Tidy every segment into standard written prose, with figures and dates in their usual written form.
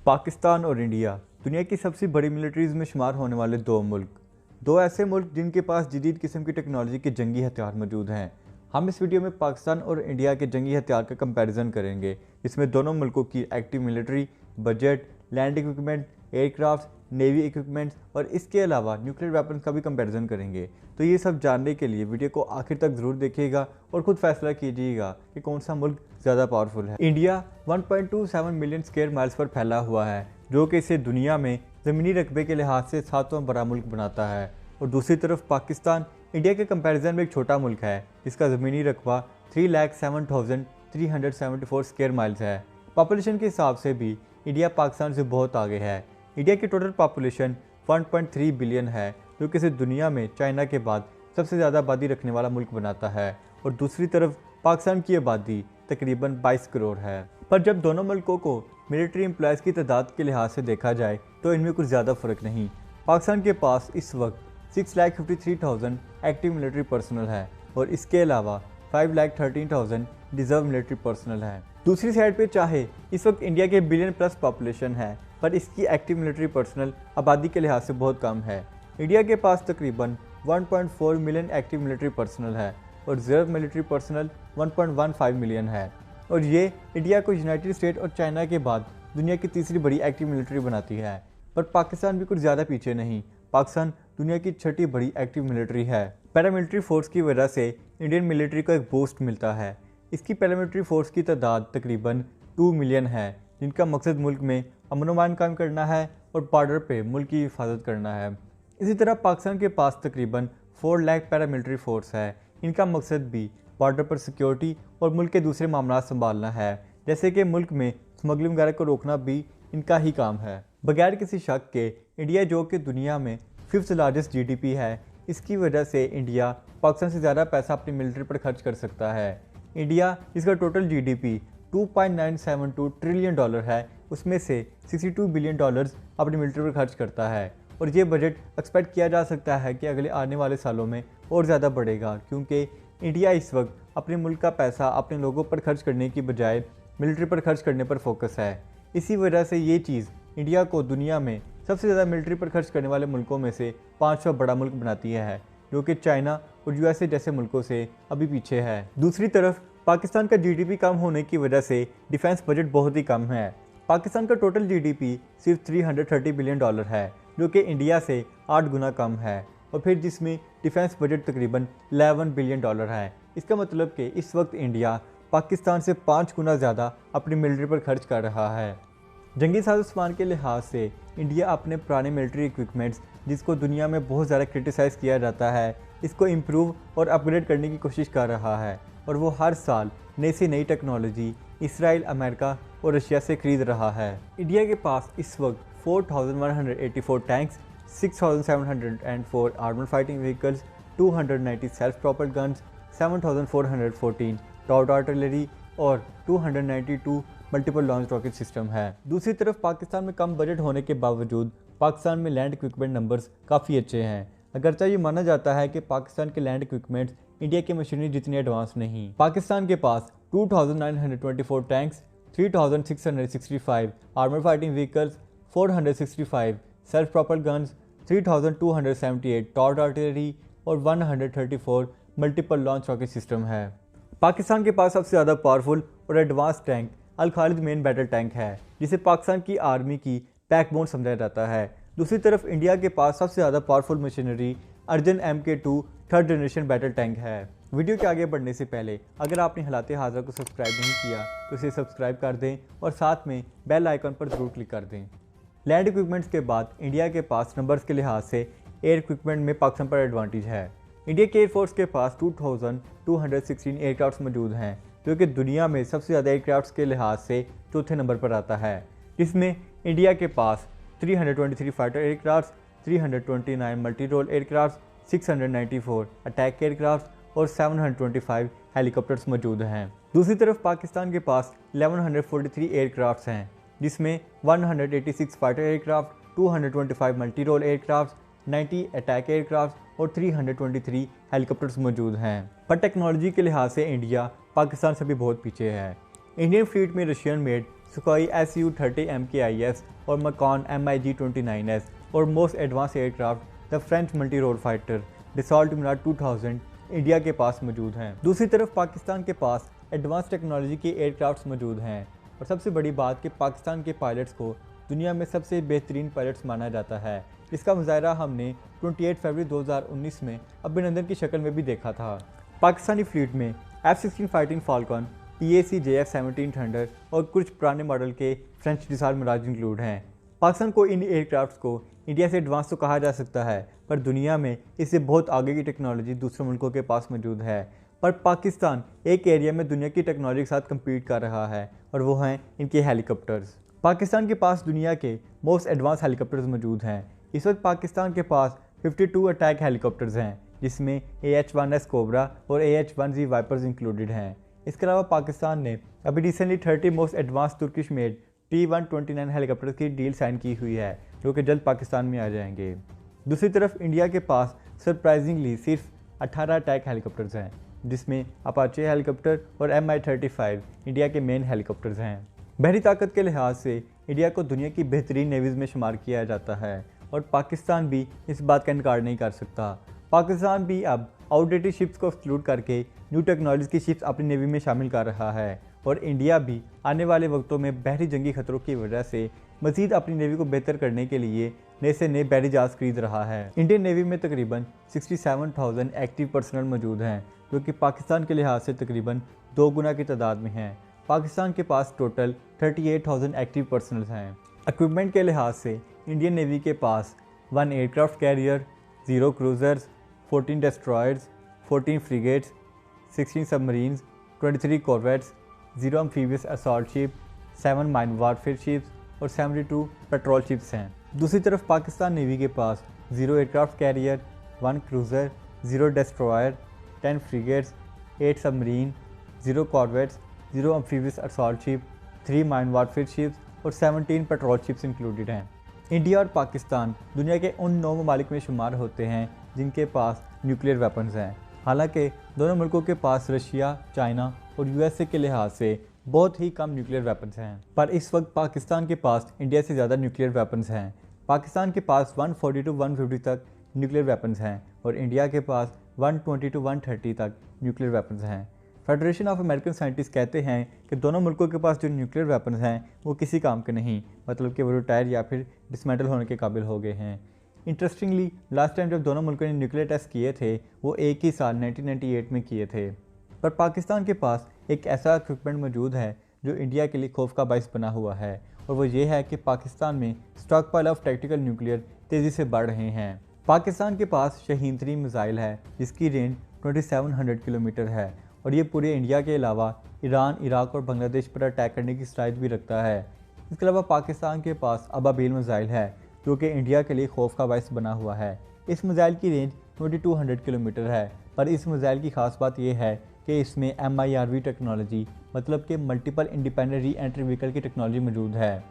पाकिस्तान और इंडिया दुनिया की सबसे बड़ी मिलिट्रीज़ में शुमार होने वाले दो मुल्क। दो ऐसे मुल्क जिनके पास जदीद किस्म की टेक्नोलॉजी के जंगी हथियार मौजूद हैं। हम इस वीडियो में पाकिस्तान और इंडिया के जंगी हथियार का कंपैरिजन करेंगे, जिसमें दोनों मुल्कों की active military, budget, land equipment, aircraft, navy equipments और इसके अलावा न्यूक्लियर वेपन का भी कंपैरिजन करेंगे। तो ये सब जानने के लिए वीडियो को आखिर तक ज़रूर देखिएगा और ख़ुद फैसला कीजिएगा कि कौन सा मुल्क ज़्यादा पावरफुल है। India 1.27 million square miles per फैला हुआ है, जो कि इसे दुनिया में ज़मीनी रकबे के लिहाज से 7वां बड़ा मुल्क बनाता है। और दूसरी तरफ पाकिस्तान इंडिया के कंपैरिजन में एक छोटा मुल्क है, जिसका ज़मीनी रकबा 3,07,374 स्क्वायर माइल्स है। पॉपुलेशन के हिसाब से भी इंडिया पाकिस्तान से बहुत आगे है। इंडिया की टोटल पॉपुलेशन 1.3 बिलियन है, जो कि इसे दुनिया में चाइना के बाद सबसे ज़्यादा आबादी रखने वाला मुल्क बनाता है। और दूसरी तरफ पाकिस्तान की आबादी तकरीबन 22 करोड़ है। पर जब दोनों मुल्कों को मिलिट्री एम्प्लॉयज़ की तादाद के लिहाज से देखा जाए तो इनमें कुछ ज़्यादा फ़र्क नहीं। पाकिस्तान के पास इस वक्त 6,53,000 एक्टिव मिलिट्री पर्सनल है और इसके अलावा 5,13,000 रिजर्व मिलिट्री पर्सनल है। दूसरी साइड पे चाहे इस वक्त इंडिया के बिलियन प्लस पॉपुलेशन है, पर इसकी एक्टिव मिलिट्री पर्सनल आबादी के लिहाज से बहुत कम है। इंडिया के पास तकरीबन 1.4 मिलियन एक्टिव मिलिट्री पर्सनल है और रिजर्व मिलिट्री पर्सनल 1.15 मिलियन है। और ये इंडिया को यूनाइटेड स्टेट और चाइना के बाद दुनिया की तीसरी बड़ी एक्टिव मिलिट्री बनाती है। पर पाकिस्तान भी कुछ ज़्यादा पीछे नहीं। पाकिस्तान दुनिया की छठी बड़ी एक्टिव मिलिट्री है। पैरामिलिट्री फोर्स की वजह से इंडियन मिलिट्री को एक बूस्ट मिलता है। इसकी पैरामिलिट्री फोर्स की तादाद तकरीबन 2 मिलियन है, जिनका मकसद मुल्क में अमन व अमान कायम करना है और बॉर्डर पे मुल्क की हिफाजत करना है। इसी तरह पाकिस्तान के पास तकरीबन 4 लाख पैरामिलिट्री फोर्स है। इनका मकसद भी बॉर्डर पर सिक्योरिटी और मुल्क के दूसरे मामला संभालना है, जैसे कि मुल्क में स्मगलिंग वगैरह को रोकना भी इनका ही काम है। बगैर किसी शक के इंडिया, जो कि दुनिया में 5th लार्जेस्ट GDP है, इसकी वजह से इंडिया पाकिस्तान से ज़्यादा पैसा अपनी मिलिट्री पर खर्च कर सकता है। इंडिया, जिसका टोटल GDP 2.972 ट्रिलियन डॉलर है, उसमें से 62 बिलियन डॉलर्स अपनी मिलिट्री पर खर्च करता है। और ये बजट एक्सपेक्ट किया जा सकता है कि अगले आने वाले सालों में और ज़्यादा बढ़ेगा, क्योंकि इंडिया इस वक्त अपने मुल्क का पैसा अपने लोगों पर खर्च करने की बजाय मिलिट्री पर खर्च करने पर फोकस है। इसी वजह से ये चीज़ इंडिया को दुनिया में सबसे ज़्यादा मिलिट्री पर खर्च करने वाले मुल्कों में से 5वां बड़ा मुल्क बनाती है, जो कि चाइना और USA जैसे मुल्कों से अभी पीछे है। दूसरी तरफ पाकिस्तान का GDP कम होने की वजह से डिफेंस बजट बहुत ही कम है। पाकिस्तान का टोटल GDP सिर्फ 330 बिलियन डॉलर है, जो कि इंडिया से 8 गुना कम है, और फिर जिसमें डिफेंस बजट तकरीबन 11 बिलियन डॉलर है। इसका मतलब कि इस वक्त इंडिया पाकिस्तान से 5 गुना ज़्यादा अपनी मिलिट्री पर खर्च कर रहा है। जंगी साज़ो-सामान के लिहाज से इंडिया अपने पुराने मिलिट्री इक्विपमेंट्स, जिसको दुनिया में बहुत ज़्यादा क्रिटिसाइज़ किया जाता है, इसको इम्प्रूव और अपग्रेड करने की कोशिश कर रहा है। और वो हर साल नई से नई टेक्नोलॉजी इसराइल, अमेरिका और रशिया से खरीद रहा है। इंडिया के पास इस वक्त 4,184 tanks, 6,704 armour fighting vehicles, 290 self propelled guns, 7,414 toured artillery और 292 मल्टीपल लॉन्च रॉकेट सिस्टम है। दूसरी तरफ पाकिस्तान में कम बजट होने के बावजूद पाकिस्तान में लैंड इक्विपमेंट नंबर्स काफ़ी अच्छे हैं। अगरचे ये माना जाता है कि पाकिस्तान के लैंड इक्विपमेंट्स इंडिया की मशीनरी जितनी एडवांस नहीं। पाकिस्तान के पास 2,924 tanks, 3,665 armour fighting vehicles, 465 self propelled guns, 3,278 toured artillery और 134 मल्टीपल लॉन्च रॉकेट सिस्टम है। पाकिस्तान के पास सबसे ज़्यादा पावरफुल और एडवांस टैंक अल खालिद मेन बैटल टैंक है, जिसे पाकिस्तान की आर्मी की बैकबोन समझा जाता है। दूसरी तरफ इंडिया के पास सबसे ज़्यादा पावरफुल मशीनरी अर्जन MK2 3rd generation battle tank है। वीडियो के आगे बढ़ने से पहले अगर आपने हालात हाज़िर को सब्सक्राइब नहीं किया तो इसे सब्सक्राइब कर दें और साथ में बेल आइकन पर ज़रूर क्लिक कर दें। लैंड इक्विपमेंट्स के बाद इंडिया के पास नंबर्स के लिहाज से एयर इक्विपमेंट में पाकिस्तान पर एडवांटेज है। इंडिया के एयरफोर्स के पास 2,216 एयरक्राफ्ट मौजूद हैं, जो कि दुनिया में सबसे ज़्यादा एयरक्राफ्ट के लिहाज से चौथे नंबर पर आता है, जिसमें इंडिया के पास 323 fighter aircraft, 329 multi role aircraft, 694 attack aircraft और 725 हेलीकॉप्टर्स मौजूद हैं। दूसरी तरफ पाकिस्तान के पास 1143 एयरक्राफ्ट हैं, जिसमें 186 fighter aircraft, 225 multi role aircraft, 90 attack aircraft और 323 हेलीकॉप्टर्स मौजूद हैं। पर टेक्नोलॉजी के लिहाज से इंडिया पाकिस्तान से भी बहुत पीछे है। इंडियन फ्लीट में Russian made Sukhoi Su-30 MKIs और मकॉन MiG-29S और most advance aircraft the French multi role fighter Dassault Mirage 2000 India के पास मौजूद हैं। दूसरी तरफ पाकिस्तान के पास एडवांस टेक्नोलॉजी के एयरक्राफ्ट्स मौजूद हैं और सबसे बड़ी बात कि पाकिस्तान के पायलट्स को दुनिया में सबसे बेहतरीन पायलट्स माना जाता है। इसका मुजाहरा हमने 28 फरवरी 2019 में अभिनंदन की शक्ल में भी देखा था। पाकिस्तानी फ्लीट में F-16 fighting falcon, PAC JF-17 thunder और कुछ पुराने मॉडल के फ्रेंच डसॉल्ट मिराज इंक्लूड हैं। पाकिस्तान को इन एयरक्राफ्ट्स को इंडिया से एडवांस तो कहा जा सकता है, पर दुनिया में इससे बहुत आगे की टेक्नोलॉजी दूसरे मुल्कों के पास मौजूद है। पर पाकिस्तान एक एरिया में दुनिया की टेक्नोलॉजी के साथ कम्पीट कर रहा है और वो हैं इनके हेलीकॉप्टर्स। पाकिस्तान के पास दुनिया के मोस्ट एडवांस हेलीकॉप्टर्स मौजूद हैं। इस वक्त पाकिस्तान के पास 52 अटैक हेलीकॉप्टर्स हैं, जिसमें AH-1S कोबरा और AH-1Z वाइपर्स इंक्लूडेड हैं। इसके अलावा पाकिस्तान ने अभी recently 30 most advance Turkish made T-129 helicopters की डील साइन की हुई है, जो कि जल्द पाकिस्तान में आ जाएंगे। दूसरी तरफ इंडिया के पास सरप्राइजिंगली सिर्फ 18 अटैक हेलीकॉप्टर्स हैं, जिसमें अपाचे हेलीकॉप्टर और Mi-35 इंडिया के मेन हेलीकॉप्टर्स हैं। बहरी ताकत के लिहाज से इंडिया को दुनिया की बेहतरीन नेवीज़ में शुमार किया जाता है और पाकिस्तान भी इस बात का इनकार नहीं कर सकता। पाकिस्तान भी अब आउटडेटेड शिप्स को एक्सक्लूड करके न्यू टेक्नोलॉजी की शिप्स अपनी नेवी में शामिल कर रहा है और इंडिया भी आने वाले वक्तों में बहरी जंगी खतरों की वजह से मज़ीद अपनी नेवी को बेहतर करने के लिए नए से नए बहरी जहाज़ खरीद रहा है। इंडियन नेवी में तकरीबन 67,000 एक्टिव पर्सनल मौजूद हैं, जो कि पाकिस्तान के लिहाज से तकरीबन 2 गुना की तादाद में हैं। पाकिस्तान के पास टोटल 38,000 एक्टिव पर्सनल हैं। इक्विपमेंट के लिहाज से इंडियन नेवी के पास 1 aircraft carrier, 0 cruisers, 14 डेस्ट्रॉयर्स, 14 frigates, 16 submarines, 23 corvettes, 0 amphibious assault ship, 7 mine warfare ships और 72 पेट्रोल शिप्स हैं। दूसरी तरफ पाकिस्तान नेवी के पास 0 aircraft carrier, 1 cruiser, 0 destroyer, 10 frigates, 8 submarine, 0 corvettes, 0 amphibious assault ship, 3 mine warfare ships और 17 पेट्रोल शिप्स इंक्लूडेड हैं। India और पाकिस्तान दुनिया के उन 9 ममालिक में शुमार होते हैं जिनके पास न्यूक्लियर वेपन्स हैं। हालांकि दोनों मुल्कों के पास रशिया, चाइना और USA के लिहाज से बहुत ही कम न्यूक्लियर वेपन्स हैं, पर इस वक्त पाकिस्तान के पास इंडिया से ज़्यादा न्यूक्लियर वेपन्स हैं। पाकिस्तान के पास 140 to 150 तक न्यूक्लियर वेपन्स हैं और इंडिया के पास 120 to 130 तक न्यूक्लियर वेपन्स हैं। फेडरेशन ऑफ अमेरिकन साइंटिस्ट कहते हैं कि दोनों मुल्कों के पास जो न्यूक्लियर वेपन्स हैं वो किसी काम के नहीं, मतलब कि वो रिटायर या फिर डिसमेंटल होने के काबिल हो गए हैं। इंटरेस्टिंगली लास्ट टाइम जब दोनों मुल्कों ने न्यूक्लियर टेस्ट किए थे वो एक ही साल 1998 में किए थे। पर पाकिस्तान के पास एक ऐसा इक्विपमेंट मौजूद है जो इंडिया के लिए खौफ का बाइस बना हुआ है, और वो ये है कि पाकिस्तान में stock pile of tactical nuclear तेज़ी से बढ़ रहे हैं। पाकिस्तान के पास शाहीन 3 मिसाइल है जिसकी रेंज 2700 किलोमीटर है और ये पूरे इंडिया के अलावा ईरान, इराक और बांग्लादेश पर अटैक करने की सलाहियत भी रखता है। इसके अलावा पाकिस्तान के पास अबाबील मिसाइल है जो कि इंडिया के लिए खौफ का बाइस बना हुआ है। इस मिसाइल की रेंज 2200 किलोमीटर है, पर इस मिसाइल की खास बात यह है कि इसमें MIRV टेक्नोलॉजी, मतलब कि multiple independent re entry vehicle की टेक्नोलॉजी मौजूद है।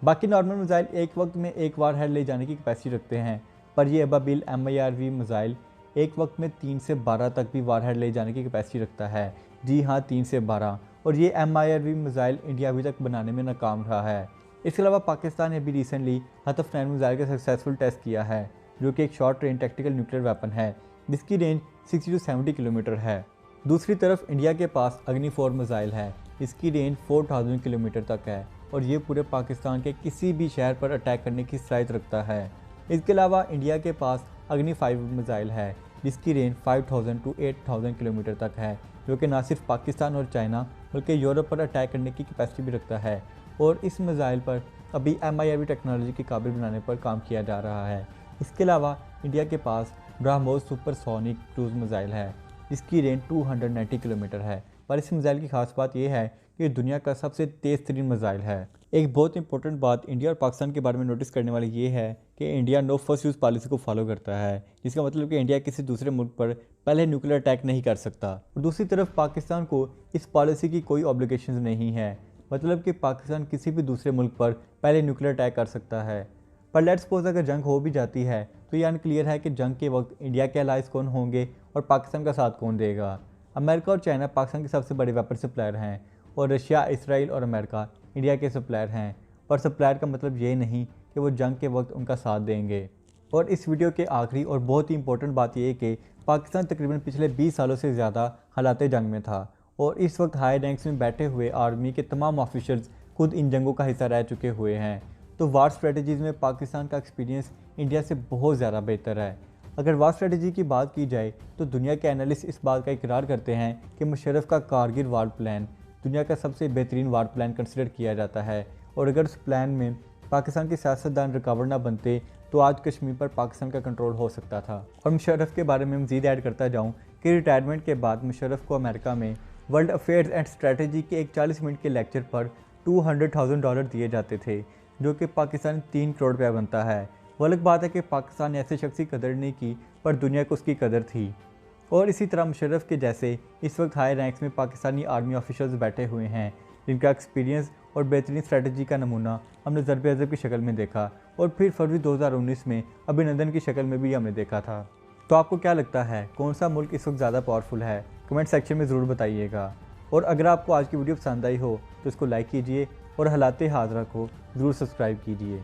बाकी नॉर्मल मिसाइल एक वक्त में एक वार हेड ले जाने की कैपेसिटी रखते हैं, पर ये अबाबील MIRV मिसाइल एक वक्त में 3 से 12 तक भी वार हेड ले जाने की कैपेसिटी रखता है। जी हाँ, 3 से 12। और ये MIRV मिसाइल इंडिया अभी तक बनाने में नाकाम रहा है। इसके अलावा पाकिस्तान ने भी रिसेंटली हतफ-9 मिसाइल का सक्सेसफुल टेस्ट किया है, जो कि एक short range tactical nuclear weapon है जिसकी रेंज 60 to 70 किलोमीटर है। दूसरी तरफ इंडिया के पास अग्नि 4 मिसाइल है, इसकी रेंज 4000 किलोमीटर तक है और ये पूरे पाकिस्तान के किसी भी शहर पर अटैक करने की सलाहियत रखता है। इसके अलावा इंडिया के पास अग्नि 5 मिसाइल है जिसकी रेंज 5000 to 8000 किलोमीटर तक है, जो कि ना सिर्फ पाकिस्तान और चाइना बल्कि यूरोप पर अटैक करने की कैपेसिटी भी रखता है। और इस मिसाइल पर अभी MIRV टेक्नोलॉजी के काबिल बनाने पर काम किया जा रहा है। इसके अलावा इंडिया के पास ब्रह्मोस सुपरसोनिक क्रूज मिसाइल है जिसकी रेंज 290 किलोमीटर है, पर इस मिसाइल की खास बात यह है कि दुनिया का सबसे तेज़ तरीन मिसाइल है। एक बहुत इंपॉर्टेंट बात इंडिया और पाकिस्तान के बारे में नोटिस करने वाली ये है कि India no first use policy को फॉलो करता है, जिसका मतलब कि इंडिया किसी दूसरे मुल्क पर पहले न्यूक्लियर अटैक नहीं कर सकता। और दूसरी तरफ पाकिस्तान को इस पॉलिसी की कोई ऑब्लिगेशंस नहीं है, मतलब कि पाकिस्तान किसी भी दूसरे मुल्क पर पहले न्यूक्लियर अटैक कर सकता है। पर लेट्स सपोज अगर जंग हो भी जाती है तो ये अनक्लियर है कि जंग के वक्त इंडिया के अलाइज कौन होंगे और पाकिस्तान का साथ कौन देगा। अमेरिका और चाइना पाकिस्तान के सबसे बड़े वेपन सप्लायर हैं और रशिया, इसराइल और अमेरिका इंडिया के सप्लायर हैं, पर सप्लायर का मतलब ये नहीं कि वो जंग के वक्त उनका साथ देंगे। और इस वीडियो के आखिरी और बहुत ही इंपॉर्टेंट बात यह है कि पाकिस्तान तकरीबन पिछले 20 सालों से ज़्यादा हालात जंग में था और इस वक्त हाई रैंक्स में बैठे हुए आर्मी के तमाम ऑफिसर्स खुद इन जंगों का हिस्सा रह चुके हुए हैं। तो वार स्ट्रेटजीज़ में पाकिस्तान का एक्सपीरियंस इंडिया से बहुत ज़्यादा बेहतर है। अगर वार स्ट्रेटजी की बात की जाए तो दुनिया के एनालिस्ट इस बात का इकरार करते हैं कि मुशर्रफ का कारगिल वार प्लान दुनिया का सबसे बेहतरीन वार प्लान कंसिडर किया जाता है। और अगर उस प्लान में पाकिस्तान के सियासतदान रुकावट ना बनते तो आज कश्मीर पर पाकिस्तान का कंट्रोल हो सकता था। और मुशर्रफ के बारे में मज़ीद ऐड करता जाऊँ कि रिटायरमेंट के बाद मुशर्रफ को अमेरिका में वर्ल्ड अफेयर्स एंड स्ट्रेटजी के एक 40 मिनट के लेक्चर पर $200,000 दिए जाते थे, जो कि पाकिस्तान 3 करोड़ रुपया बनता है। वो अलग बात है कि पाकिस्तान ने ऐसे शख्स की कदर नहीं की, पर दुनिया को उसकी कदर थी। और इसी तरह मुशर्रफ के जैसे इस वक्त हाई रैंक्स में पाकिस्तानी आर्मी ऑफिसर्स बैठे हुए हैं, जिनका एक्सपीरियंस और बेहतरीन स्ट्रेटजी का नमूना हमने ज़रब अज़ब की शक्ल में देखा और फिर फरवरी 2019 में अभिनंदन की शक्ल में भी हमने देखा था। तो आपको क्या लगता है कौन सा मुल्क इस वक्त ज़्यादा पावरफुल है? कमेंट सेक्शन में ज़रूर बताइएगा। और अगर आपको आज की वीडियो पसंद आई हो तो इसको लाइक कीजिए और हालात हाज़िरा को ज़रूर सब्सक्राइब कीजिए।